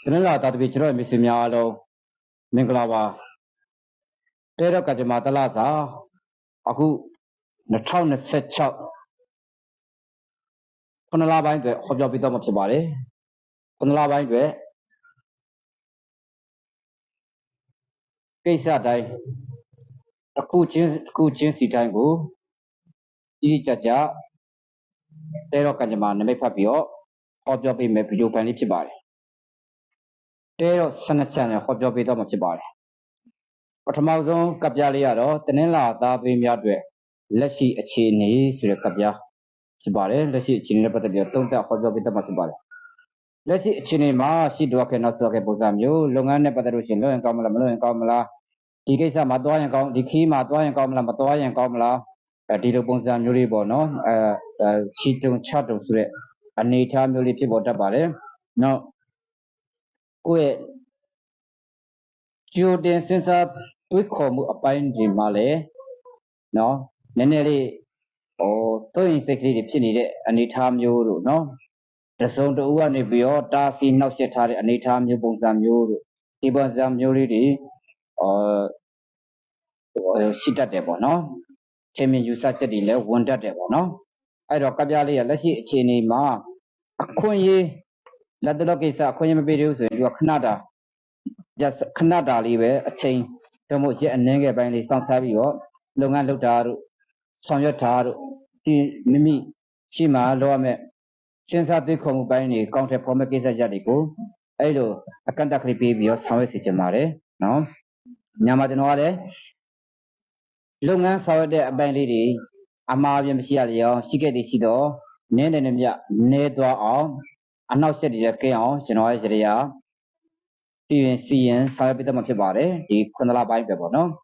Then la that which roy missimialo Minglava Terra Kajamatalaza Aku the town is set up Punalaba into Hobjobito of Sabari Punalaba into Kesa die a Kuchin Sitangu Ichaja Terra Kajaman make Papio Hobjobi Mepiu Panipibari Terra Sanachan Hobjobito of Sabari Patamazo Capjaliado Tenela Davimiadwe Lessi a chini Sura Capia Sibare Lessi Chini Patabia Tonta Hobjobita Matubare Lessi Chinema she do a Nasoke Bozamio Lungane Patarushin and Kamala and Kamala Tikesa Madoy and Kam Diki Madoy and Kamala Matoy and Kamala Tito Bonzam Yuribono Chitung Chato Sure Anita Muliti Botabare no Children since up we come up in Male no Neneri or so insectly the Anita Muru no the sound to one if you are Darcy no setari Anita Mubonzam Yuru Tibonzam Yuri or Sita Debo no Chemi you such a dinner wonder Debo no I don't Kabiali let's see Chini Ma Akunye let the look is a Kunyam videos you are Canada just Canada live a chain the most yet and nega by the San Savio Longan Lotaru Sonyotaru Mimi Shima Loame since I did come by any counter from a case of Jadico I do a contact baby or some mare no Nyamadanoare Lungan saw the by lady Amariam Sialio, she get the Sido, Nenemia, Nedwa all, and now said the chaos, Genoisia, CN, Fire Bit of Machibare, the Konala by the Bono.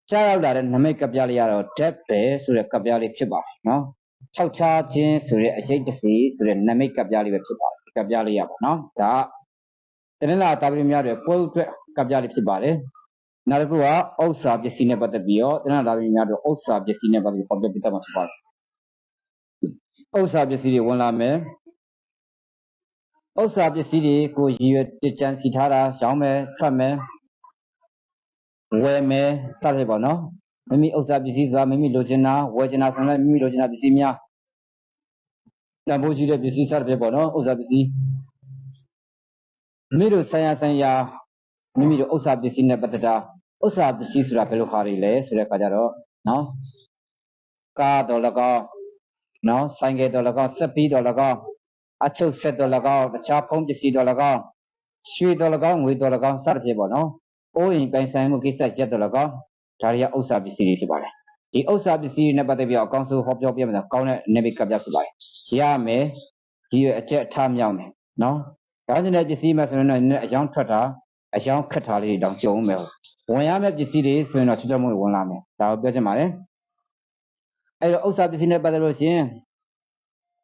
Child that and make a Bialia or Tepe, Sura Cabiali Chiba, no? Chow Chin, Sura, I shake the sea, Sura, Namik Cabiali Chiba, Cabialia, no? That. Then I thought we made a full Cabiali Chibare. Naragua, all subjects seen about the bio, then I mean, all subjects seen about the public of all subjects city one lame. All subjects city, go you, Tichan Sitara, Shame, Trame, Weme, Sarabano, Mimi Osabisiza, Mimi Logina, Wajana, Mimi Logina Bisimia. Nabuji de Bisisa Rebono, Osabisi. Middle science and ya, Mimi Osabisina Batata. Osa business rapelo harile sura kajaro no ka dolaga no sange dolaga sapi dolaga achu set dolaga acha phone pisi dolaga shwe dolaga ngwe dolaga sar phe bo no o yin pai sai mu kisa jet dolaga da riya osa business ri phit ba le di osa business ne patat pi a kaung so ho pyo pian ma kaung ne nabi kap phit ba le ya me di ajet tha myaw me no da jin ne business ma so ne a yang thwat ta a yang khat tha li dang jong me when I met the city, so not to the moon one lame. Thou better mare. I also have seen a better routine.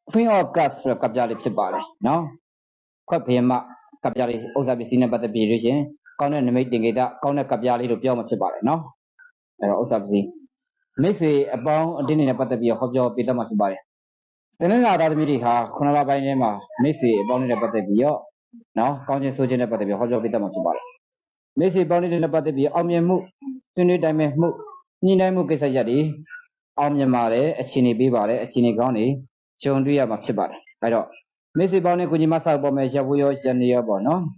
Queen of gas for Kabjali Chibale, no? Quapima, Kabjali, also have seen a better region. Corner and making it up, corner Kabjali to Pioma Chibale, no? I also have seen. Missy about dinner about the Hobjo Peter Machibale. Then another meeting, Konala by name, Missy about about the Bio, no? Counting Sojan about the Hobjo Peter Machibale. Messi bounded in about the Omniamu, Tuni Dame, Nina Mukesajadi, Omniamare, a chini bibare, a chini goni, Chondria Machibar. I don't. Messi Bonnie Kujimasa Bomeja Wuyo Shania Bono.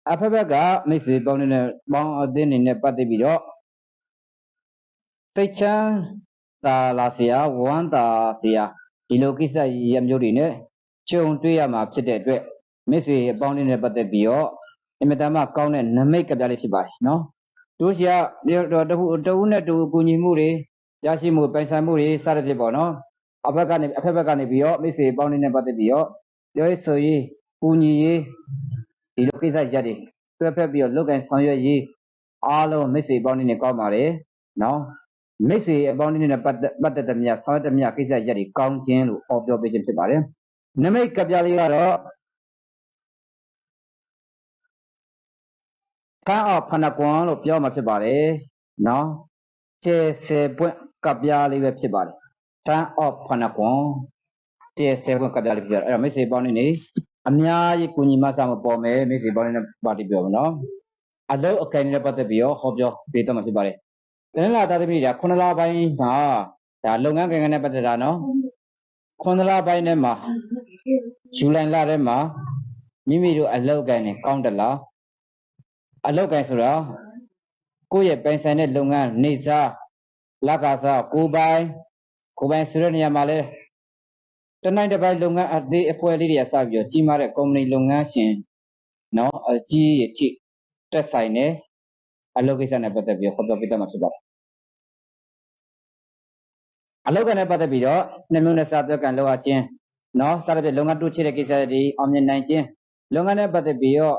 Apabaga, Messi Bonnie Bon Din in a party video. Pecha, the Lasia, Wanda Sia, Ilokisa Yamurine, Chondria Mapchede, Messi Bonnie in a party video. Imetama count and make a dality by no. Lucia, the owner to Gunimuri, Yashimu, Pensamuri, Saturday Bono, Apagani Bio, Missy Bonin about the Bio, there is so ye, Puni, he look is a jadi. Prepare your look and son ye, all of Missy Bonin a comare, no. Missy Bonin a but the Mia, Santa Mia is a jadi, counting of your vision to bury. Namake Kabiali. Ka Panakwan of Yama Pibare, no? Se Kabiali Websibari. Tan of Panakwan, T7 Kabiali, I may say Bonnie, အများကြီးကုညီမဆာမပေါ်မယ်မိစေပေါင်းနေတဲ့ပါတီပြောမနော်အလုံးအကင်နဲ့ပတ်သက်ပြီးတော့ဟောပြောပေးတော့မှာဖြစ်ပါတယ်တနင်္လာသားသမီးတွေက9လပိုင်းမှာဒါလုပ်ငန်းကိန်းနဲ့ပတ်သက်တာနော်9လပိုင်းထဲမှာဇူလိုင်လထဲမှာမိမိတို့အလုံးအကင်နဲ့ကောင်းတလားအလုံးကင်ဆိုတော့ကိုယ့်ရဲ့ပိုင်ဆိုင်တဲ့လုပ်ငန်းနေစားလက်ကားစားကိုပိုင်ဆိုတဲ့နေရာမှာလဲတနိုင်တစ်ပိုင်းလုပ်ငန်းအသေးအဖွဲလေးတွေကစပြီးတော့ကြီးမားတဲ့ကုမ္ပဏီလုပ်ငန်းရှင်နော်အကြီးအထိတက်ဆိုင်နေအလုပ်ကိစ္စနဲ့ပတ်သက်ပြီးဟောပြောပြတတ်မှာဖြစ်ပါတယ်အလုပ်ကနဲ့ပတ်သက်ပြီးတော့နှမျိုးနဲ့စာသွက်ကံလောက်အချင်းနော်စသဖြင့်လုပ်ငန်းတိုးချဲ့တဲ့ကိစ္စတွေအောင်မြင်နိုင်ခြင်းလုပ်ငန်းနဲ့ပတ်သက်ပြီးတော့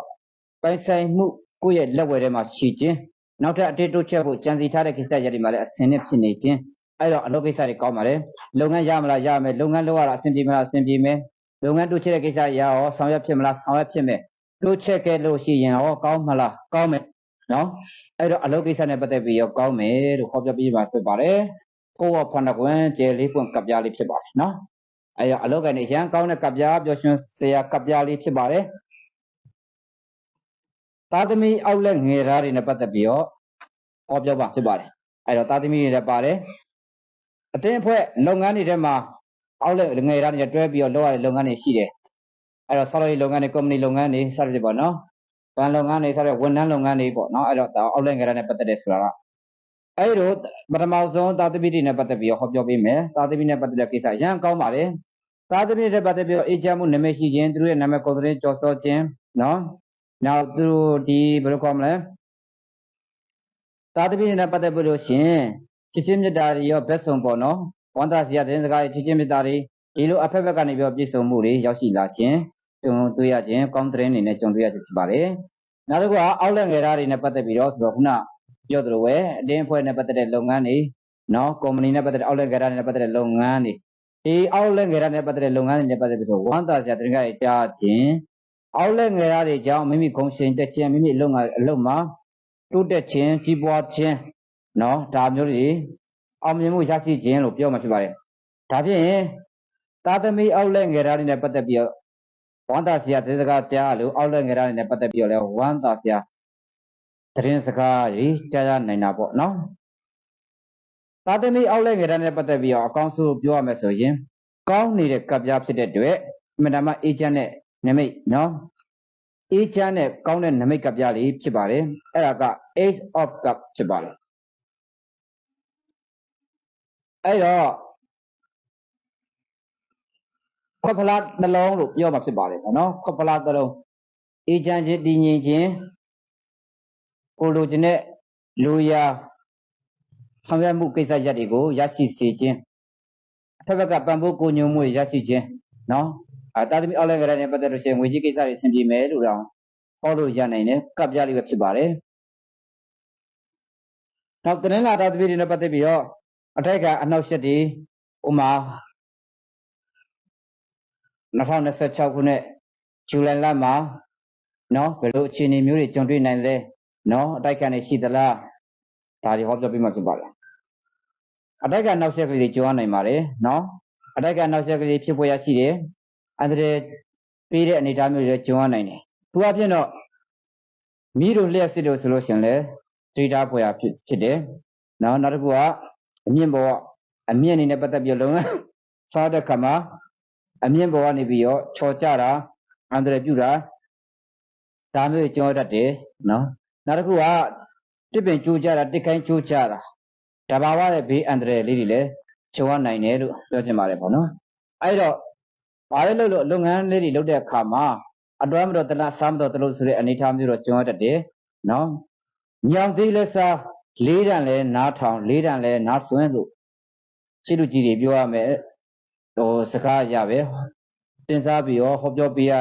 ပိုင်ဆိုင်မှုကိုယ့်ရဲ့လက်ဝယ်ထဲမှာရှိခြင်းနောက်ထပ်အတေးတိုးချဲ့ဖို့ကြံစီထားတဲ့ကိစ္စရပ်တွေမှာလည်းအဆင်နဲ့ဖြစ်နေခြင်းအဲ့တော့အလုပ်ကိစ္စတွေကောင်းပါတယ်လုပ်ငန်းရမလားရမယ်လုပ်ငန်းလုပ်ရတာအဆင်ပြေမလားအဆင်ပြေမယ်လုပ်ငန်းတိုးချဲ့တဲ့ကိစ္စရရောဆောင်ရွက်ဖြစ်မလားဆောင်ရွက်ဖြစ်မယ်တိုးချဲ့ခဲ့လို့ရှိရင်ရောကောင်းမလားကောင်းမယ်နော်အဲ့တော့အလုပ်ကိစ္စနဲ့ပတ်သက်ပြီးရောကောင်းမယ်လို့ခေါ်ပြပြီးပါဖြစ်ပါတယ်ကိုယ့်ဝဖဏကွန်းကျဲလေးပွင့်ကပ်ပြားလေးဖြစ်ပါတယ်နော်အဲ့တော့အလုပ်ကနေရန်ကောင်းတဲ့ကပ်ပြားပြောရှင်ဆရာကပ်ပြားလေးဖြစ်ပါတယ်သားသမီးအောက်လက်ငယ်သားတွေနဲ့ပတ်သက်ပြီးတော့ဟောပြောပါဖြစ်ပါတယ်အဲ့တော့သားသမီးတွေလည်းပါတယ်အတင်းအဖွဲ့လုပ်ငန်းတွေထဲမှာအောက်လက်ငယ်သားတွေတွဲပြီးတော့လုပ်ရတဲ့လုပ်ငန်းတွေရှိတယ်အဲ့တော့ဆောက်လုပ်ရေးလုပ်ငန်းတွေကုမ္ပဏီလုပ်ငန်းတွေစသဖြင့်ပေါ့နော်ဗန်လုပ်ငန်းတွေစတဲ့ဝန်ထမ်းလုပ်ငန်းတွေပေါ့နော်အဲ့တော့အောက်လက်ငယ်သားနဲ့ပတ်သက်တဲ့ဆိုတာကအဲ့လိုပထမဆုံးသားသမီးတွေနဲ့ပတ်သက်ပြီးတော့ဟောပြောပေးမယ်သားသမီးနဲ့ပတ်သက်တဲ့ကိစ္စရန်ကောင်းပါတယ်သားသမီးတွေပတ်သက်ပြီးတော့အေးချမ်းမှုနာမည်ရှိခြင်းသူတို့ရဲ့နာမည်ကိုယ်တိုင်ကြော်စောခြင်းနော်နောက်သူတို့ဒီဘယ်လိုခေါ်မလဲသားသမီးတွေနဲ့ပတ်သက်ပြီးလို့ရှင်ချစ်ချင်းမြတ်တာတွေရောဘက်ဆုံးပေါ့နော်ဝန်သားစရာတဲ့စကားချစ်ချင်းမြတ်တာတွေဒီလိုအဖက်ဖက်ကနေပြီးတော့ပြည့်စုံမှုတွေရောက်ရှိလာခြင်းကြုံတွေ့ရခြင်းကောင်းတဲ့နေနဲ့ကြုံတွေ့ရခြင်းဖြစ်ပါတယ်နောက်တစ်ခုကအောက်လက်ငယ်သားတွေနဲ့ပတ်သက်ပြီးတော့ဆိုတော့ခုနပြောသလိုပဲအတင်းအဖွဲ့နဲ့ပတ်သက်တဲ့လုပ်ငန်းတွေနော်ကုမ္ပဏီနဲ့ပတ်သက်တဲ့အောက်လက်ငယ်သားတွေနဲ့ပတ်သက်တဲ့လုပ်ငန်းတွေဒီအောက်လက်ငယ်သားတွေနဲ့ပတ်သက်တဲ့လုပ်ငန်းတွေနဲ့ပတ်သက်ပြီးတော့ဝန်သားစရာတဲ့စကားတွေကြားခြင်းအောက်လက်ငယ်သားတွေကြောင့်မိမိဂုဏ်ရှင်တက်ခြင်းမိမိအလုပ်မှာတိုးတက်ခြင်းကြီးပွားခြင်းနော်ဒါမျိုးတွေအောင်မြင်မှုရရှိခြင်းလို့ပြောမှဖြစ်ပါတယ်ဒါဖြင့်သားသမီးအောက်လက်ငယ်သားတွေနဲ့ပတ်သက်ပြီးတော့ဝန်သားစရာတဲ့စကားကြားလို့အောက်လက်ငယ်သားတွေနဲ့ပတ်သက်ပြီးတော့လဲဝန်သားစရာသတင်းစကားကြီးကြားရနိုင်တာပေါ့နော်သားသမီးအောက်လက်ငယ်သားနဲ့ပတ်သက်ပြီးတော့အကောင်းဆုံးပြောရမယ်ဆိုရင်ကောင်းနေတဲ့ကပ်ပြားဖြစ်တဲ့အတွက်အမှန်တမ်းအေးချမ်းတဲ့နမိတ်နော်အေးချမ်းတဲ့ကောင်းတဲ့နမိတ်ကပ်ပြားလေးဖြစ်ပါတယ်အဲ့ဒါက Ace of Cup ဖြစ်ပါတယ်အဲ့တော့ခွက်ဖလားနှလုံးလို့ပြောမှာဖြစ်ပါတယ်နော်ခွက်ဖလားတစ်လုံးအေးချမ်းခြင်းတည်ငြိမ်ခြင်းကိုလိုချင်တဲ့လူရာဆောင်ရွက်မှုကိစ္စရပ်တွေကိုရရှိစေခြင်းအထက်ဘက်ကပံ့ပိုးကိုညွှန်မှုရရှိခြင်းနော်တာသမီအောက်လက်ကရတဲ့ပတ်သက်လို့ရှိရင်ငွေကြီးကိစ္စတွေဆင်ပြေမယ်လို့တော့ဟောလို့ရနိုင်တယ်ကပ်ပြလေးပဲဖြစ်ပါတယ်နောက်တနင်္လာတာသမီတွေနဲ့ပတ်သက်ပြီးတော့အထက်ကအနောက်ရှက်တွေဥမာ2026ခုနှစ်ဇူလိုင်လမှာနော်ဘယ်လိုအခြေအနေမျိုးတွေကြုံတွေ့နိုင်လဲနော်အတိုက်ခံနေရှိသလားဒါတွေဟောပြောပြမှဖြစ်ပါလားအတိုက်ကနောက်ဆက်ကလေးတွေကြုံရနိုင်ပါတယ်နော်အတိုက်ကနောက်ဆက်ကလေးဖြစ်ပေါ်ရရှိတယ်အန္တရာယ်ပေးတဲ့အနေအထားမျိုးတွေကြုံရနိုင်တယ်သူအပြင်တော့မိတို့လျှက်စစ်တို့ဆိုလို့ရှင်လဲဒိတာဖွယ်ရဖြစ်တယ်နော်နောက်တစ်ခုကအမြင့်ဘောအမြင့်အနေနဲ့ပတ်သက်ပြီးလုံးဝစားတဲ့ခါမှာအမြင့်ဘောကနေပြီးတော့ချော်ကြတာအန္တရာယ်ပြုတာဒါမျိုးကြုံရတတ်တယ်နော်နောက်တစ်ခုကတစ်ပင်ကျိုးကြတာတစ်ခိုင်းကျိုးကြတာတဘာဝရဲ့ဘေးအန္တရာယ်လေးတွေလည်းကြုံရနိုင်တယ်လို့ပြောချင်ပါတယ်ပေါ့နော်အဲ့တော့ဘာလဲလို့လုပ်ငန်းလေးတွေလုပ်တဲ့အခါမှာအတွမ်းမတော်တလားစားမတော်တလို့ဆိုတဲ့အနေအထားမျိုးတော့ကြုံရတတ်တယ်နော်ညောင်သေးလဲစားလေးတန်လဲနားထောင်လေးတန်လဲနားဆွင်းလို့ရှိလူကြီးတွေပြောရမယ်ဟိုစကားရပဲတင်စားပြီးရောဟောပြောပေးရ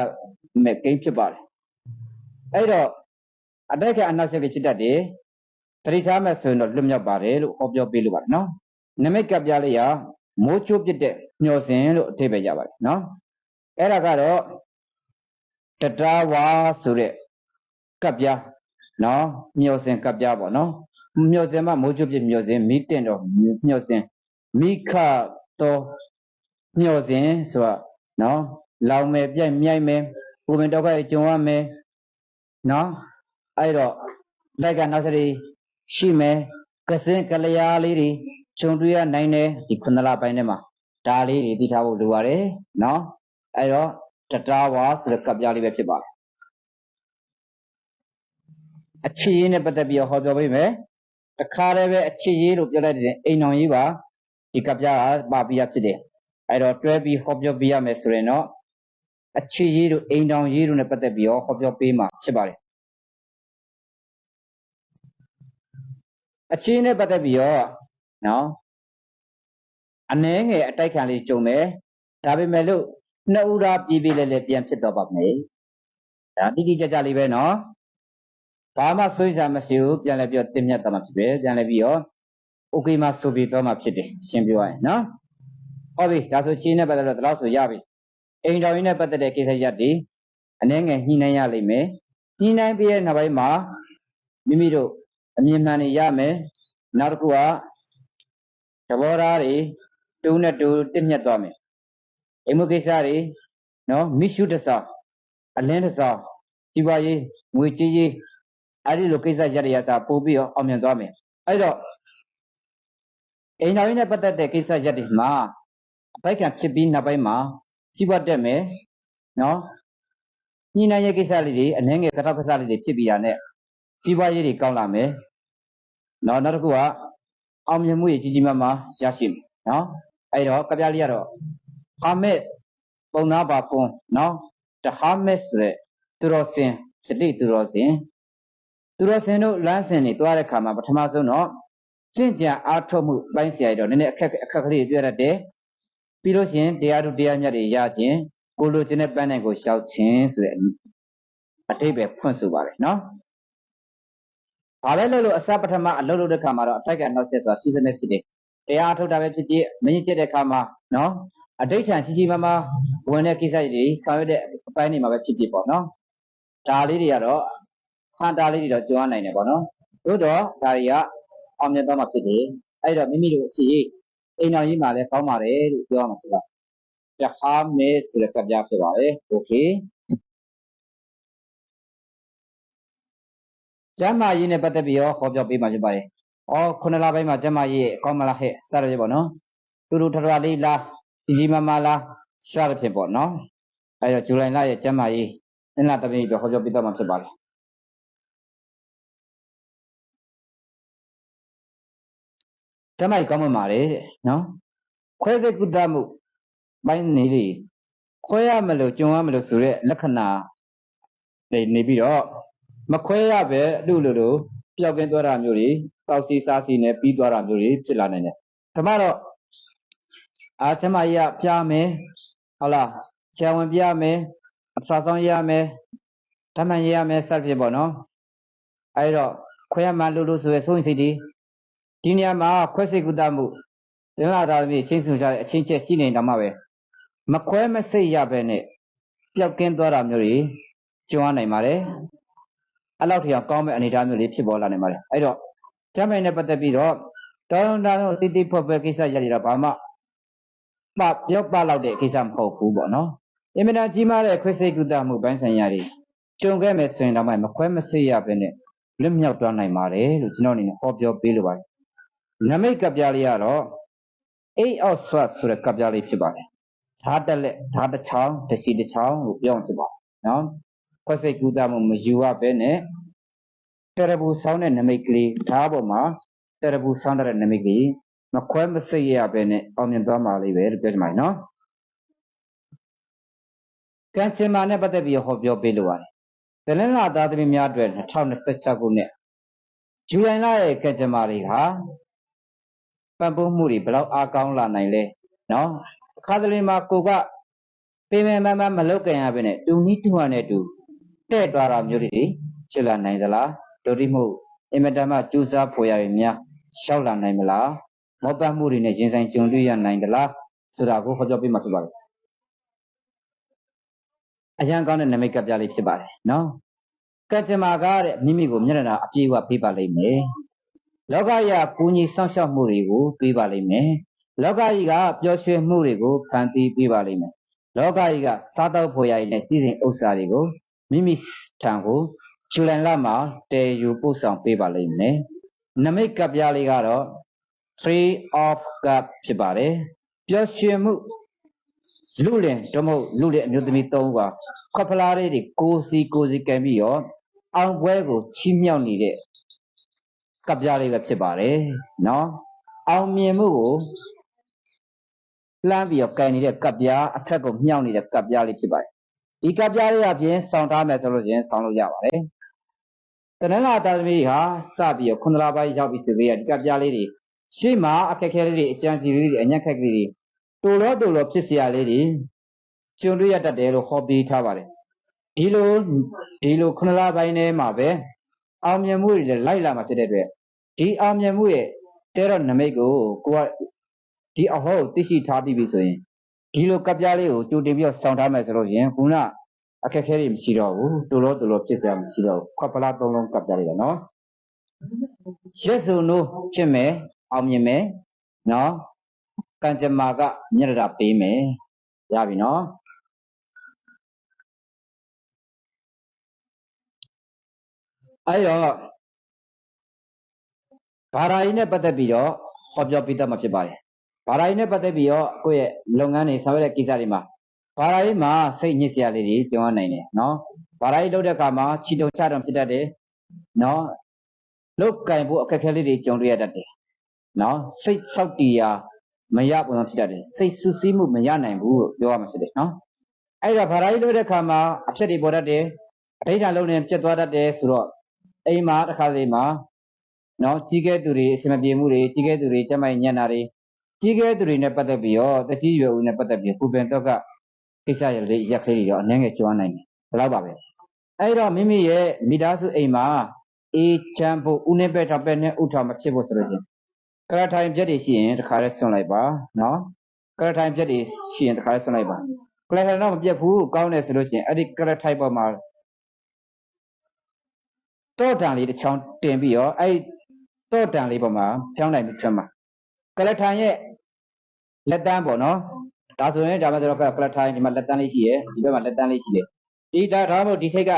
မယ်ကိန်းဖြစ်ပါတယ်အဲ့တော့အတိုက်ကအနောက်ဆက်ကဖြစ်တတ်တယ်တတိထားမဲ့ဆိုရင်တော့လွတ်မြောက်ပါတယ်လို့ဟောပြောပေးလို့ပါတယ်နော်နမိတ်ကပ်ပြလေးရမိုးချိုးပစ်တဲ့မျောစင်လို့အထိပ္ပယ်ရပါတယ်နော်အဲ့ဒါကတော့တတားဝါဆိုတဲ့ကပ်ပြနော်မျောစင်ကပ်ပြပေါ့နော်မျောစင်မှာမိုးချိုးပစ်မျောစင်မိတင့်တော့မျောစင်မိခတော့မျောစင်ဆိုတာနော်လောင်မယ်ပြိုက်မြိုက်မယ် ကိုမင်တော့ကကြုံရမယ်နော်အဲ့တော့လိုက်ကနောက်ဆက်ရှိမယ်ကစင်ကလျာလေးတွေခြုံတွေ့ရနိုင်တယ်ဒီခုနလပိုင်းထဲမှာဒါလေးတွေသိထားဖို့လိုပါတယ်နော်အဲ့တော့တတားဝါဆိုတဲ့ကပ်ပြားလေးပဲဖြစ်ပါတယ်အချစ်ရေးနဲ့ပတ်သက်ပြီးဟောပြောပေးမယ်တခါတည်းပဲအချစ်ရေးလို့ပြောလိုက်တဲ့အိမ်တော်ကြီးပါဒီကပ်ပြားကပါပြီးရဖြစ်တယ်အဲ့တော့တွဲပြီးဟောပြောပေးရမယ်ဆိုရင်တော့အချစ်ရေးတို့အိမ်တော်ရေးတို့နဲ့ပတ်သက်ပြီးဟောပြောပေးမှာဖြစ်ပါတယ်အချစ်နဲ့ပတ်သက်ပြီးနော်အနှဲငယ်အတိုက်ခံလေးကြုံမယ်ဒါပေမဲ့လို့နှစ်ဦးသားပြေးပြေးလဲလဲပြန်ဖြစ်တော့ပါမယ်ဒါတိတိကျကျလေးပဲနော်ဘာမှစိုးရိမ်စရာမရှိဘူးပြန်လဲပြီးတော့တင်မြတ်သွားမှာဖြစ်တယ်ပြန်လဲပြီးတော့โอเคမှဆိုပြီးသွားမှာဖြစ်တယ်ရှင်းပြရရင်နော်ဟုတ်ပြီဒါဆိုချင်းနဲ့ပတ်သက်တော့ဒီလောက်ဆိုရပြီအိမ်တော်ရင်းနဲ့ပတ်သက်တဲ့ကိစ္စရပ်တွေအနှဲငယ်ညှိနှိုင်းရလိမ့်မယ်ညှိနှိုင်းပြီးတဲ့နောက်ပိုင်းမှာမိမိတို့အမြင်မှန်တွေရမယ်နောက်တစ်ခုကသဘောထားတွေတူနဲ့တူတစ်မြတ်သွားမယ်အိမ်မကိစ္စတွေနော်မိရှုတစားအလင်းတစားជីပွားရေးငွေကြေးရေးအဲ့ဒီလိုကိစ္စရပ်တွေရတာပို့ပြီးတော့အောင်မြင်သွားမယ်အဲ့တော့အိမ်တော်ရင်းနဲ့ပတ်သက်တဲ့ကိစ္စရပ်တွေမှာအပိုက်ခံဖြစ်ပြီးနောက်ပိုင်းမှာជីပွားတက်မယ်နော်ညှိနှိုင်းရေးကိစ္စလေးတွေအနှဲငယ်ကတော့ကစားလေးတွေဖြစ်ပြီးရတဲ့ជីပွားရေးတွေကောင်းလာမယ်နော်နောက်တစ်ခုကအောင်မြင်မှုကြီးကြီးမားမားရရှိမယ်နော်အဲ့တော့ကပြလေးကတော့ဟာမက်ပုံနာပါကွန်းနော်တဟာမက်ဆိုတဲ့သူတော်စင်စတိသူတော်စင်တို့လမ်းစဉ်တွေတွားတဲ့ခါမှာပထမဆုံးတော့ကျင့်ကြံအားထုတ်မှုပိုင်းဆရာကြီးတော့နည်းနည်းအခက်ကလေးပြရတတ်ပြီးလို့ရှိရင်တရားထုတရားမြတ်တွေရခြင်းကိုလိုချင်တဲ့ပန်းနိုင်ကိုရှောက်ခြင်းဆိုတဲ့အတိတ်ပဲဖွင့်ဆိုပါတယ်နော်ဘာလဲလို့အစပထမအလုပ်လုပ်တဲ့ခါမှာတော့အထိုက်ကနောက်ဆက်ဆိုတာရှိစနစ်ဖြစ်တယ်တရားထုတ်တာပဲဖြစ်ဖြစ်မင်းကျက်တဲ့ခါမှာနော်အဋိဋ္ဌံကြီးကြီးမားမားဝင်တဲ့ကိစ္စတွေဆောင်ရွက်တဲ့အပိုင်းတွေမှာပဲဖြစ်ဖြစ်ပေါ့နော်ဒါလေးတွေကတော့ခန္ဓာလေးတွေတော့ကြွားနိုင်တယ်ပေါ့နော်တို့တော့ဒါတွေကအောင်မြင်သွားမှာဖြစ်တယ်အဲ့တော့မိမိတို့အခြေအိမ်တော်ကြီးမှာလည်းကောင်းပါတယ်လို့ပြောရမှာဖြစ်ပါတဟာမဲဆိုတဲ့ကပြဖြစ်ပါတယ်โอเคကျမ်းမာရေးနဲ့ပတ်သက်ပြီးဟောပြောပေးမှာဖြစ်ပါတယ်ခုနလပိုင်းမှာကျမ်းမာရေးအကောင်းမလားဟဲ့စရရပေါ့နော်တူတူထထလေးလားကြီးကြီးမားမားလားစရဖြစ်ပေါ့နော်အဲတော့ဇူလိုင်လရဲ့ကျမ်းမာရေးနှစ်လတပိပြီးဟောပြောပေးတော့မှာဖြစ်ပါတယ်ကျမ်းမာရေးကောင်းမှပါတယ်နော်ခွဲစိတ်ကုသမှုပိုင်းနေလေခွဲရမလို့ကြုံရမလို့ဆိုတဲ့လက္ခဏာတွေနေပြီးတော့မခွဲရပဲအတူလိုပျောက်ကင်းသွားတာမျိုးတွေတောက်စီစားစီနဲ့ပြီးသွားတာမျိုးတွေဖြစ်လာနိုင်တယ်ဒါမှတော့ကျမကြီးကပြမယ်ဟုတ်လားဆရာဝန်ပြမယ်အဖျားဆောင်ရမယ်ဓမ္မရရမယ်စသဖြင့်ပေါ့နော်အဲ့တော့ခွဲရမှလို့ဆိုရယ်ဆုံးစိတ်ဒီနေရာမှာခွဲစိတ်ကုသမှုတင်လာတာမျိုးချင်းစုကြတဲ့အချင်းချက်ရှိနေတာမှပဲမခွဲမစိတ်ရပဲနဲ့ပျောက်ကင်းသွားတာမျိုးတွေကြုံရနိုင်ပါတယ်အဲ့လောက်ထအောင်ကောင်းမဲ့အနေအထားမျိုးလေးဖြစ်ပေါ်လာနိုင်ပါတယ်အဲ့တော့ကျမ်းပိုင်နဲ့ပတ်သက်ပြီးတော့တောင်းတတိတိဖွယ်ဖွယ်ကိစ္စရည်တော့ဘာမှပြောပလောက်တဲ့ကိစ္စမဟုတ်ဘူးပေါ့နော်အင်မတန်ကြီးမားတဲ့ခွဲစိတ်ကုသမှုပိုင်းဆိုင်ရာတွေကြုံခဲ့မယ်ဆိုရင်တော့မခွဲမစိတ်ရပဲနဲ့လွတ်မြောက်သွားနိုင်ပါတယ်လို့ကျွန်တော်အနေနဲ့ဟောပြောပေးလိုပါတယ်နမိတ်ကပြလေးကတော့အိတ်အော့ဆွတ်ဆိုတဲ့ကပြလေးဖြစ်ပါတယ်ဓာတ်တက်လက်ဓာတ်တစ်ချောင်းတစ်စီတစ်ချောင်းလို့ပြောအောင်ဖြစ်ပါတယ်နော်ခွဲစိတ်ကုသမှုမယူရပဲနဲ့တရဘူးဆောင်းတဲ့နမိတ်ကလေးဓာတ်ပေါ်မှာတရဘူးဆောင်းတဲ့နမိတ်ကလေးမခွဲမစိတ်ရပဲနဲ့အောင်မြင်သွားမှာလေးပဲလို့ပြောချင်ပါတယ်နော်ကံချင်မာနဲ့ပတ်သက်ပြီးဟောပြောပေးလိုပါတယ်တလင်းလာသားသမီးများအတွက်2026ခုနှစ်ဇူလိုင်လရဲ့ကံချင်မာတွေကပံ့ပိုးမှုတွေဘယ်လောက်အားကောင်းလာနိုင်လဲနော်အခါတလေမှာကိုကပေမမမလုတ်ကြရပဲနဲ့တူနီးတူဟန်နဲ့တူတဲ့သွားတာမျိုးတွေဖြစ်လာနိုင်သလားဒုတိမှုအင်မတန်မှကျူးစားဖွယ်ရည်များရှောက်လာနိုင်မလားမောပတ်မှုတွေနဲ့ရင်ဆိုင်ကြုံတွေ့ရနိုင်သလားဆိုတာကိုဟောပြောပေးမှာဖြစ်ပါတယ်အရန်ကောင်းတဲ့နမိတ်ကပြလေးဖြစ်ပါတယ်နော်ကံကြမ္မာကတဲ့မိမိကိုမျက်နှာအပြည့်အဝပေးပါလိမ့်မယ်လောကကြီးကကူညီဆောင်ရှောက်မှုတွေကိုပေးပါလိမ့်မယ်လောကကြီးကပျော်ရွှင်မှုတွေကိုဖန်တီးပေးပါလိမ့်မယ် လောကကြီးကစားတော့ဖို့ရည်နဲ့စီစဉ်ဥစ္စာတွေကိုမိမိထံကိုဇူလိုင်လမှာတည်ယူပို့ဆောင်ပေးပါလိမ့်မယ်နမိတ်ကပ်ပြားလေးကတော့ Three of Cup ဖြစ်ပါတယ်ပျော်ရွှင်မှုလူလင်တို့မဟုတ်လူလင်အမျိုးသမီး၃ဦးကခွက်ဖလားလေးတွေကိုစီကံပြီးတော့အောင်ပွဲကိုချီးမြှောက်နေတဲ့ကပ်ပြားလေးပဲဖြစ်ပါတယ်နော်အောင်မြင်မှုကိုလှမ်းပြီးတော့ကံနေတဲ့ကပ်ပြားအထက်ကိုမြှောက်နေတဲ့ကပ်ပြားလေးဖြစ်ပါတယ်ဒီကပ်ပြားလေးအပြင်ဆောင်းထားမယ်ဆိုလို့ချင်းဆောင်းလို့ရပါတယ်တနင်္လာသားသမီးဟာစပြီးတော့9လပိုင်းရောက်ပြီဆိုပြီးဒီကပ်ပြားလေးတွေရှေ့မှာအခက်ခဲလေးတွေအကြံစီလေးတွေအညံ့ခက်ကလေးတွေတိုလောဖြစ်เสียလေးတွေကျွန်းတွေ့ရတတ်တယ်လို့ဟောပေးထားပါတယ်ဒီလို9လပိုင်းထဲမှာပဲအောင်မြင်မှုတွေလိုက်လာမှာဖြစ်တဲ့အတွက်ဒီအောင်မြင်မှုရဲ့တဲတော့နမိတ်ကိုကိုကဒီအဟောကိုသိရှိထားပြီးပြီဆိုရင်ဒီလိုကပ်ပြားလေးကိုကြိုတင်ပြီးတော့စောင့်ထားမယ်ဆိုလို့ရင်ခုနအခက်ခဲတွေမရှိတော့ဘူးတိုလောဖြစ်เสียမရှိတော့ဘူးခွက်ပလား3လုံးကပ်ပြားလေးကနော်ရက်စုံတို့ဖြစ်မယ်အောင်မြင်မယ်နော်ကံကြမ္မာကမြတ်တာပေးမယ်ရပြီနော်အဲ့တော့ဘာသာရေးနဲ့ပတ်သက်ပြီးတော့ဟောပြောပြတတ်မှာဖြစ်ပါတယ်ဘာသာရေးနဲ့ပတ်သက်ပြီးတော့ကိုယ့်ရဲ့လုပ်ငန်းတွေဆောင်ရွက်တဲ့ကိစ္စတွေမှာဘာသာရေးမှာစိတ်ညစ်စရာလေးတွေကြုံရနိုင်တယ်နော်ဘာသာရေးလုပ်တဲ့အခါမှာချီတုံချတုံဖြစ်တတ်တယ်နော်လုတ်ကင်ဖို့အခက်အခဲလေးတွေကြုံတွေ့ရတတ်တယ်နော်စိတ်ဆောက်တည်ရာမရပုံဖြစ်တတ်တယ်စိတ်ဆူဆီးမှုမရနိုင်ဘူးလို့ပြောရမှာဖြစ်တယ်နော်အဲ့ဒါဘာသာရေးလုပ်တဲ့အခါမှာအဖြစ်တွေပေါ်တတ်တယ်အဋ္ဌာလုံးနဲ့ပြတ်သွားတတ်တယ်ဆိုတော့အိမ်မှာတစ်ခါလေးမှာနော်ကြီးကဲသူတွေအစမပြေမှုတွေကြီးကဲသူတွေကျမိုက်ညံ့တာတွေကြီးကဲသူတွေနဲ့ပတ်သက်ပြီးတော့တတိယဦးနဲ့ပတ်သက်ပြီးပူပင်တော့ကကိစ္စရလေးရက်ကလေးတွေတော့အနည်းငယ်ကျွမ်းနိုင်တယ်ဘယ်လောက်ပါပဲအဲ့တော့မိမိရဲ့မိသားစုအိမ်မှာအေးချမ်းဖို့ဦးနေပဲထောက်ပဲနဲ့ဥထောက်မဖြစ်ဖို့ဆိုလို့ချင်းကရထိုင်ပြက်တွေရှိရင်တစ်ခါလဲဆွန့်လိုက်ပါနော်ကရထိုင်ပြက်တွေရှိရင်တစ်ခါလဲဆွန့်လိုက်ပါကရထိုင်တော့မပြက်ဘူးကောင်းတယ်ဆိုလို့ချင်းအဲ့ဒီကရထိုင်ပေါ်မှာတော့တန်လေးတစ်ချောင်းတင်ပြီးတော့အဲ့တော့တန်လေးပေါ်မှာဖြောင်းနိုင်ပြီးထွက်မှာကလထိုင်ရဲ့လက်တန်းပေါ့နော်ဒါဆိုရင်ဒါမှဆိုတော့ကလထိုင်ဒီမှာလက်တန်းလေးရှိရယ်ဒီဘက်မှာလက်တန်းလေးရှိတယ်ဒီဒါမှမဟုတ်ဒီထိတ်က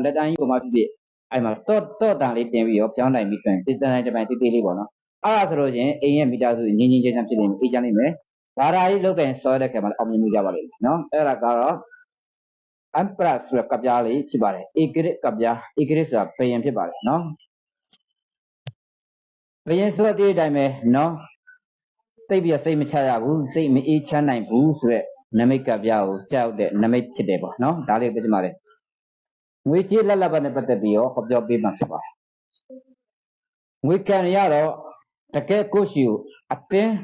လက်တန်းကြီးပေါ်မှာဖြစ်ဖြစ်အဲ့မှာတော့တန်လေးတင်ပြီးတော့ဖြောင်းနိုင်ပြီးဆိုရင်တစ်တန်းတိုင်းတစ်ပိုင်းတိတိလေးပေါ့နော်အဲ့ဒါဆိုလို့ချင်းအိမ်ရဲ့မိသားစုငင်းချမ်းဖြစ်နေအေးချမ်းနေမယ်ဘာသာရေးလောက်ကင်ဆောတဲ့ခေတ်မှာအောင်မြင်မှုရပါလိမ့်မယ်နော်အဲ့ဒါကတော့အမ်ပရဆိုတဲ့ကပ်ပြားလေးဖြစ်ပါတယ်ဧကရစ်ကပ်ပြားဧကရစ်ဆိုတာဘယင်ဖြစ်ပါတယ်နော်ဘယင်ဆိုတဲ့အတိုင်းပဲနော်သိပြီးစိတ်မချရဘူးစိတ်မအေးချမ်းနိုင်ဘူးဆိုတဲ့နမိတ်ကပ်ပြားကိုကြောက်တဲ့နမိတ်ဖြစ်တယ်ပေါ့နော်ဒါလေးသိကြပါလေငွေကြေးလက်လက်ပါနဲ့ပတ်သက်ပြီးတော့ဟောပြောပေးမှဖြစ်ပါတယ်ငွေကံရတော့တကယ်ကိုရှိကိုအတင်း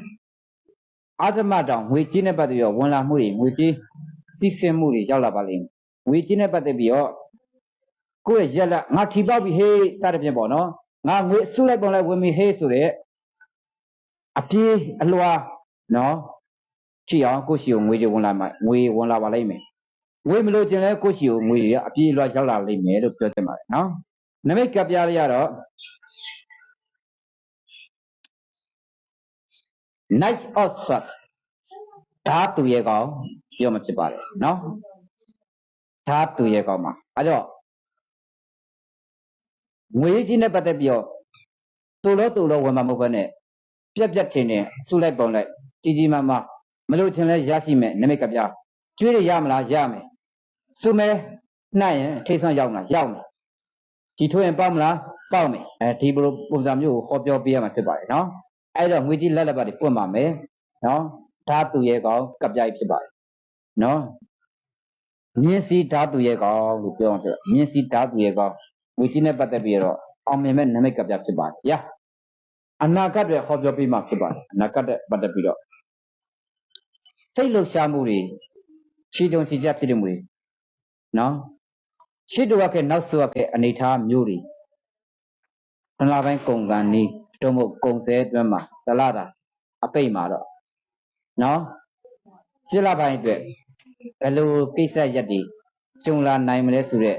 အာသမတောင်ငွေကြေးနဲ့ပတ်သက်ပြီးတော့ဝင်လာမှုတွေငွေကြေးစီးဆင်းမှုတွေရောက်လာပါလိမ့်မယ်ငွေကြေးနဲ့ပတ်သက်ပြီးတော့ကိုယ့်ရဲ့ရက်လက်ငါထီပေါက်ပြီဟေးစသဖြင့်ပေါ့နော်ငါငွေစုလိုက်ပုံလိုက်ဝင်ပြီဟေးဆိုတဲ့အပြေးအလွှာနော်ကြည့်အောင်ကိုရှိကိုငွေတွေဝင်လာပါလိမ့်မယ်ငွေမလို့ခြင်းလဲကိုရှိကိုငွေတွေကအပြေးအလွှာရောက်လာလိမ့်မယ်လို့ပြောချင်ပါတယ်နော်နမိတ်ကပ်ပြားလေးကတော့ night of sword ဓာတုရဲ့ကောင်ပြောမှဖြစ်ပါတယ်နော်ဓာတုရဲ့ကောင်မှာအဲ့တော့ငွေကြီးနဲ့ပတ်သက်ပြီးတော့တူလို့ဝင်မှာမဟုတ်ဘဲနဲ့ပြက်ထင်းနေစုလိုက်ပုံလိုက်ကြီးမားမားမလို့ချင်းလဲရရှိမယ်နမိတ်ကပြားကျွေးရရမလားရမယ်စုမဲနှံ့ရင်ထိတ်ဆွမ်းရောက်မှာရောက်မယ်ဒီထိုးရင်ပေါက်မလားပေါက်မယ်ဒီလိုပုံစံမျိုးကိုဟောပြောပေးရမှာဖြစ်ပါတယ်နော်အဲ့တော့ငွေကြီးလက်လက်ပါတွေပွင့်ပါမယ်နော်ဓာတုရဲ့ကောင်ကပြားကြီးဖြစ်ပါတယ်နော်မြင်းစီဓာတုရဲ့ကောင်လို့ပြောအောင်ဆိုတော့မြင်းစီဓာတုရဲ့ကောင်ငွေကြီးနဲ့ပတ်သက်ပြီးတော့အောင်မြင်မဲ့နမိတ်ကပြဖြစ်ပါတယ်။အနာဂတ်တွေဟောပြောပြီးမှဖြစ်ပါတယ်။အနာဂတ်တဲ့ပတ်သက်ပြီးတော့စိတ်လှုပ်ရှားမှုတွေချီတုံချီကြဖြစ်တဲ့မှုတွေနော်ရှစ်တော်ကနောက်ဆိုရတဲ့အနေထားမျိုးတွေခဏပိုင်းကုန်ကန်နီးတို့မို့ကုံစဲအတွင်းမှာတလားတာအပိတ်မှာတော့နော်ရှစ်လပိုင်းအတွက်ဘယ်လိုကိစ္စရက်တွေကျုံလာနိုင်မလဲဆိုတဲ့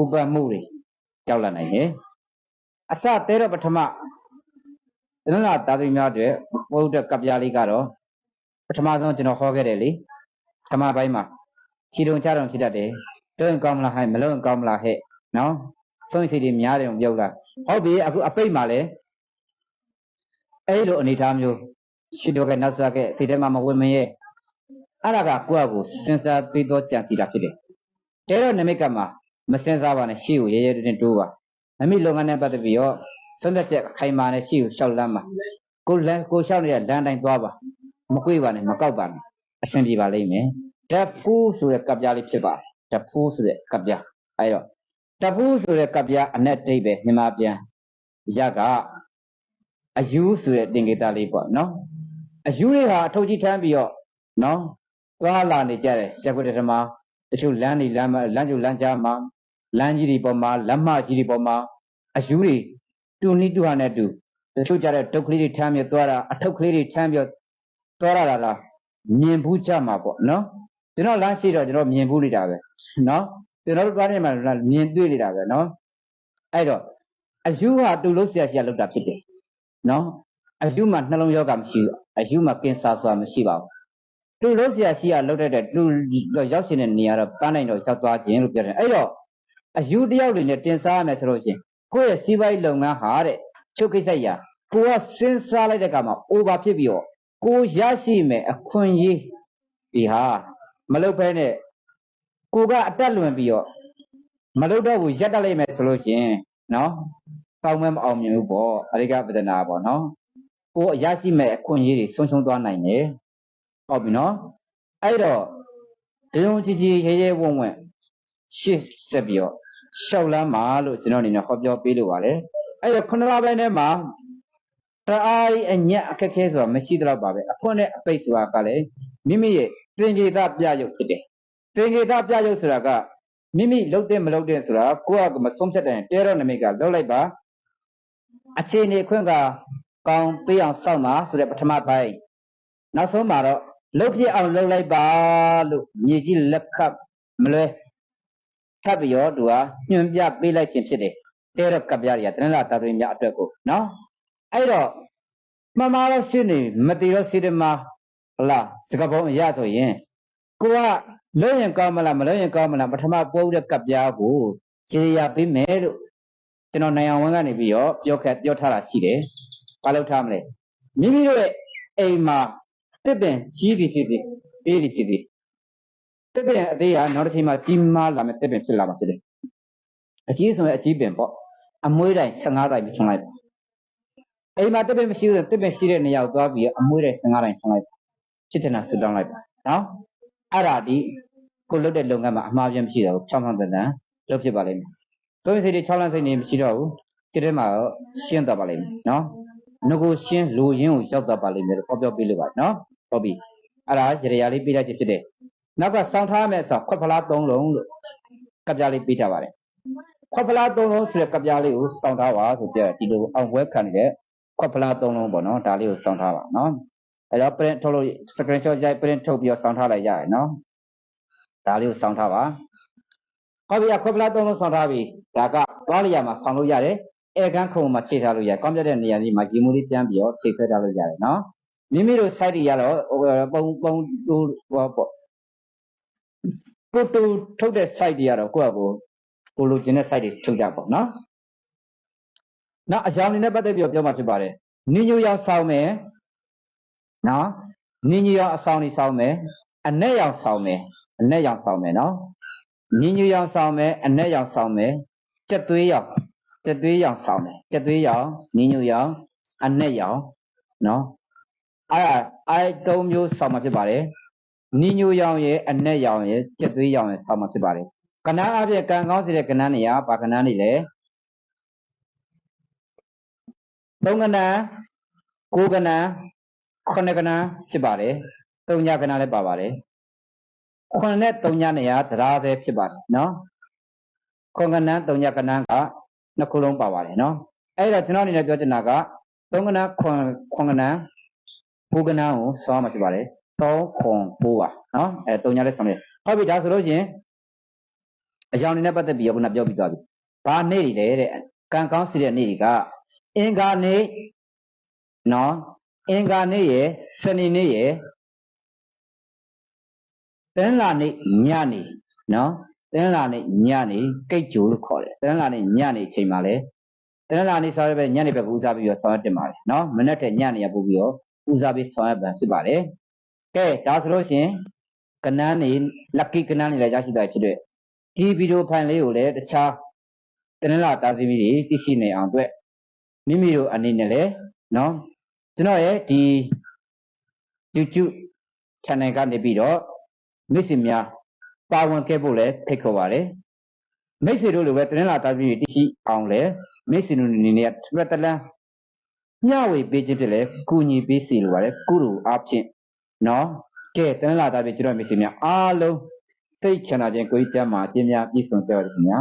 ဥပမှုတွေကြောက်လာနိုင်တယ်အစတဲတော့ပထမတနင်္လာသားသမီးများအတွက်ဘုဒ္ဓကပ်ပြားလေးကတော့ပထမဆုံးကျွန်တော်ဟောခဲ့တယ်လေ ဓမ္မပိုင်းမှာခြေတုံချတုံဖြစ်တတ်တယ်လုံးကောင်းမလားဟဲ့မလုံးကောင်းမလားဟဲ့နော်ဆုံးစိတ်တွေများတယ်ပြောလားဟုတ်ပြီအခုအပိတ်မှာလဲအဲ့လိုအနေထားမျိုးရှိတော့ကနောက်စားကစိတ်ထဲမှာမဝင်မရဲအဲ့ဒါကကိုယ့်အကူစဉ်းစားပြီးတော့ကြံစီတာဖြစ်တယ်တဲတော့နမိတ်ကမှာမစဉ်းစားပါနဲ့ရှေ့ကိုရဲရဲတင်းတိုးပါနမိတ်လုပ်ငန်းနဲ့ပတ်သက်ပြီးတော့ဆုံးဖြတ်ချက်ခိုင်မာနဲ့ရှေ့ကိုရှောက်လမ်းပါကိုလျှောက်နေတဲ့လမ်းတိုင်းသွားပါမကွေးပါနဲ့မကောက်ပါနဲ့အဆင်ပြေပါလိမ့်မယ်ဓာတ်ဖူးဆိုတဲ့ကပ်ပြားလေးဖြစ်ပါတယ်ဓာတ်ဖူးဆိုတဲ့ကပ်ပြားအဲ့တော့ဓာတ်ဖူးဆိုတဲ့ကပ်ပြားအနဲ့တိတ်ပဲမြန်မာပြန်ရကအယူဆိုတဲ့တင်္ကေတလေးပေါ့နော်အယူတွေဟာအထုပ်ကြီးထမ်းပြီးတော့နော်သွားလာနေကြတယ်ရက်ွက်တမတချို့လမ်းတွေလမ်းကျုပ်လမ်းကြားမှာလမ်းကြီးတွေပေါ်မှာလမ်းမကြီးတွေပေါ်မှာအယူတွေတူနိတူဟာနဲ့တူတချို့ကြတဲ့ဒုက္ခလေးတွေထမ်းပြီးသွားတာအထုပ်ကလေးတွေထမ်းပြီးသွားရတာလားမြင်ဘူးကြမှာပေါ့နော်ကျွန်တော်လမ်းရှိတော့ကျွန်တော်မြင်ဘူးနေတာပဲနော်ကျွန်တော်တို့သွားနေမှာမြင်တွေ့နေတာပဲနော်အဲ့တော့အယူဟာတူလို့ဆရာရှိရလောက်တာဖြစ်တယ်နော်အယူမှာနှလုံးယောဂမရှိဘူးအယူမှာကင်ဆာဆိုတာမရှိပါဘူးတူလို့ဆရာရှိရလောက်တဲ့တူရောက်ရှင်တဲ့နေရာတော့ပန်းနိုင်တော့ရောက်သွားခြင်းလို့ပြောတယ်အဲ့တော့အယူတယောက်တွေနဲ့တင်စားရမယ်ဆိုလို့ရှင်ကိုယ့်ရဲ့စီးပွားရေးလုပ်ငန်းဟာတဲ့ချုပ်ကိစ္စရာကိုကစဉ်းစားလိုက်တဲ့အခါမှာ over ဖြစ်ပြီးတော့ကိုရရှိမယ်အခွင့်အရေးဒီဟာမလုပ်ဖဲနဲ့ကိုကအတက်လွန်ပြီးတော့မလုပ်တော့ဘူးရက်တက်လိုက်မယ်ဆိုလို့ရှင်နော်တောင်းမဲမအောင်မြင်ဘူးပေါ့အရိကပဒနာပေါ့နော်ကိုရရှိမဲ့အခွင့်အရေးတွေဆုံးရှုံးသွားနိုင်တယ်ဟုတ်ပြီနော်အဲ့တော့ဒီလိုချီချီရဲရဲဝံ့ဝံ့ရှေ့ဆက်ပြီးတော့ရှောက်လမ်းမှာလို့ကျွန်တော်အနေနဲ့ဟောပြောပေးလို့ပါတယ်အဲ့တော့ခုနလပိုင်းထဲမှာတအားအညက်အခက်ခဲဆိုတာမရှိတော့ပါပဲအဖွင့်နဲ့အပိတ်ဆိုတာကလည်းမိမိရဲ့သင်္ကေတပြရုပ်ဖြစ်တယ်သင်္ကေတပြရုပ်ဆိုတာကမိမိလှုပ်တဲ့မလှုပ်တဲ့ဆိုတာကိုယ့်အကမဆုံးဖြတ်တဲ့တဲတော့နမိတ်ကလှုပ်လိုက်ပါအခြေအနေခွင့်ကကောင်းပေးအောင်စောင့်ပါဆိုတဲ့ပထမပိုင်းနောက်ဆုံးမှာတော့လှုပ်ပြအောင်လှုပ်လိုက်ပါလို့မြေကြီးလက်ခတ်မလွဲထပ်ပြီးတော့သူကညွှန်ပြပေးလိုက်ခြင်းဖြစ်တယ်တဲတော့ကပ်ပြားတွေကတဏှာတာပရိများအတွက်ကိုနော်အဲ့တော့မှန်မှားတော့ရှင်းနေမတည်တော့စေတမဟလားစကပုံအရဆိုရင်ကိုကလုံးရင်ကောင်းမလားမလုံးရင်ကောင်းမလားပထမပိုးတဲ့ကပ်ပြားကိုခြေရပေးမယ်လို့ကျွန်တော်နိုင်အောင်ဝန်ကနေပြီးတော့ပြောထားတာရှိတယ်ဘာလို့ထားမလဲမိမိတို့ရဲ့အိမ်မှာတစ်ပင်ကြီးသည်ဖြစ်စေအေးသည်ဖြစ်စေတစ်ပင်အသေးကနောက်တစ်ချိန်မှာကြီးမားလာမယ်တစ်ပင်ဖြစ်လာမှာဖြစ်တယ်အကြီးဆိုရင်အကြီးပင်ပေါ့အမွှေးတိုင်း15တိုင်းထွန်းလိုက်အိမ်မှာတစ်ပင်မရှိဘူးတစ်ပင်ရှိတဲ့နေရာကိုသွားပြီးအမွှေးတိုင်း15တိုင်းထွန်းလိုက်ချစ်ချင်တာဆူတောင်းလိုက်ပါနော်အဲ့ဒါဒီကိုလုပ်တဲ့လုပ်ငန်းမှာအမှားပြန်မရှိတော့ဘူးဖြောင်းဖြောင်းတန်တန်လုပ်ဖြစ်ပါလိမ့်မယ်သုံးစိတ်တွေ6လမ်းစိတ်တွေမရှိတော့ဘူးစိတ်ထဲမှာရှင်းသွားပါလိမ့်မယ်နော်ငကိုရှင်းလူရင်းကိုရောက်သွားပါလိမ့်မယ်လို့ပြောပြလို့ပါနော်ဟုတ်ပြီအဲ့ဒါရရလေးပြလိုက်ခြင်းဖြစ်တယ်နောက်ကစောင်းထားမယ်ဆိုခွက်ဖလား3လုံးလို့ကပ်ပြားလေးပြထားပါတယ်ခွက်ဖလား3လုံးဆိုတဲ့ကပ်ပြားလေးကိုစောင်းထားပါဆိုပြဒီလိုအောင်ဝဲခံနေတဲ့ခွက်ဖလား3လုံးပေါ့နော်ဒါလေးကိုစောင်းထားပါနော်အဲ့တော့ print ထုတ်လို့ screenshot ရိုက် print ထုတ်ပြီးတော့စောင်းထားလိုက်ရတယ်နော်ဒါလေးကိုစောင်းထားပါဟုတ်ပြီခွက်ဖလား3လုံးစောင်းထားပြီဒါကသွားလျာမှာစောင်းလို့ရတယ်အဲကန်းခုံမှာချိန်ထားလို့ရတယ်ကောင်းပြတဲ့နေရာကြီးမှာရေမိုးလေးကျန်းပြီးတော့ချိန်ဆွဲထားလို့ရတယ်နော်မိမိတို့ site တွေရတော့ပုံတူဟောပေါ့ပို့တူထုတ်တဲ့ site တွေရတော့ကိုယ့်အကိုလိုချင်တဲ့ site တွေထုတ်ကြပေါ့နော်နောက်အကြောင်းလေးနဲ့ပတ်သက်ပြီးတော့ပြောမှဖြစ်ပါတယ်နင်းညူရောက်ဆောင်မယ်နော်နင်းညူရောက်အဆောင်နေဆောင်မယ်အနဲ့ရောက်ဆောင်မယ်အနဲ့ရောက်ဆောင်မယ်နော်နင်းညူရောက်ဆောင်မယ်အနဲ့ရောက်ဆောင်မယ်ကြက်သွေးရောက်ဆောင်မယ်ကြက်သွေးရောက်နင်းညူရောက်အနဲ့ရောက်နော်အဲ့3မျိုးဆောင်မှာဖြစ်ပါတယ်နင်းညူရောက်ရဲ့အနဲ့ရောက်ရဲ့ကြက်သွေးရောက်ရဲ့ဆောင်မှာဖြစ်ပါတယ်ကဏ္ဍအဖြစ်ကံကောင်းစေတဲ့ကဏ္ဍနေရာဘာကဏ္ဍနေလဲ3ကဏ္ဍ9ကဏ္ဍ9ကဏ္ဍဖြစ်ပါတယ်3ညကဏ္ဍလည်းပါပါတယ်9နဲ့3ညနေရာတရားပဲဖြစ်ပါတယ်နော်9ကဏ္ဍ3ညကဏ္ဍက2ခုလုံးပါပါတယ်နော်အဲ့တော့ကျွန်တော်အနေနဲ့ပြောချင်တာက3ကဏ္ဍ9ကဏ္ဍ9ကဏ္ဍကိုစောမှာဖြစ်ပါတယ်3ခွန်9ပါနော်3ညလည်းဆောင်တယ်ဟုတ်ပြီဒါဆိုလို့ရှင်အကြောင်းနေနဲ့ပတ်သက်ပြီးခုနပြောပြီးသွားပြီဘာနေ့တွေလဲတဲ့ကံကောင်းစီတဲ့နေ့တွေကအင်္ဂါနေ့နော်အင်္ဂါနေ့ရယ်စနေနေ့ရယ် တင်းလာနေညနေနော်တင်းလာနေညနေကိတ်ကြိုလို့ခေါ်တယ်တင်းလာနေညနေအချိန်မှာလေတင်းလာနေဆောင်ရပဲညနေဘက်ကဦးစားပြီးတော့ဆောင်ရတင်ပါတယ်နော်မနေ့ကညနေရပို့ပြီးတော့ဦးစားပြီးဆောင်ရပန်ဖြစ်ပါတယ်ကဲဒါဆိုလို့ရှိရင်ကနန်းနေလက်ကီကနန်းနေလည်းရရှိတာဖြစ်တဲ့ဒီဗီဒီယိုဖိုင်လေးကိုလည်းတခြားတင်းလာတာစီမီတွေသိရှိနေအောင်အတွက်မိမိတို့အနေနဲ့လည်းနော်ကျွန်တော်ရဲ့ဒီ YouTube channel ကနေပြီးတော့မိတ်ဆွေများပါဝင်ခဲ့ဖို့လည်းဖိတ်ခေါ်ပါတယ်မိတ်ဆွေတို့လိုပဲတင်းလာတာစီမီတွေသိရှိအောင်လည်းမိတ်ဆွေတို့အနေနဲ့တစ်တလန်းမျှဝေပေးခြင်းဖြစ်လဲကူညီပေးစီလိုပါတယ်ကုလိုအားဖြင့်နော်ကဲတင်းလာတာပြီကျွန်တော်မိတ်ဆွေများအားလုံးစိတ်ချမ်းသာခြင်းကိုယ်ကျမ်းမာခြင်းများပြည့်စုံကြပါစေခင်ဗျာ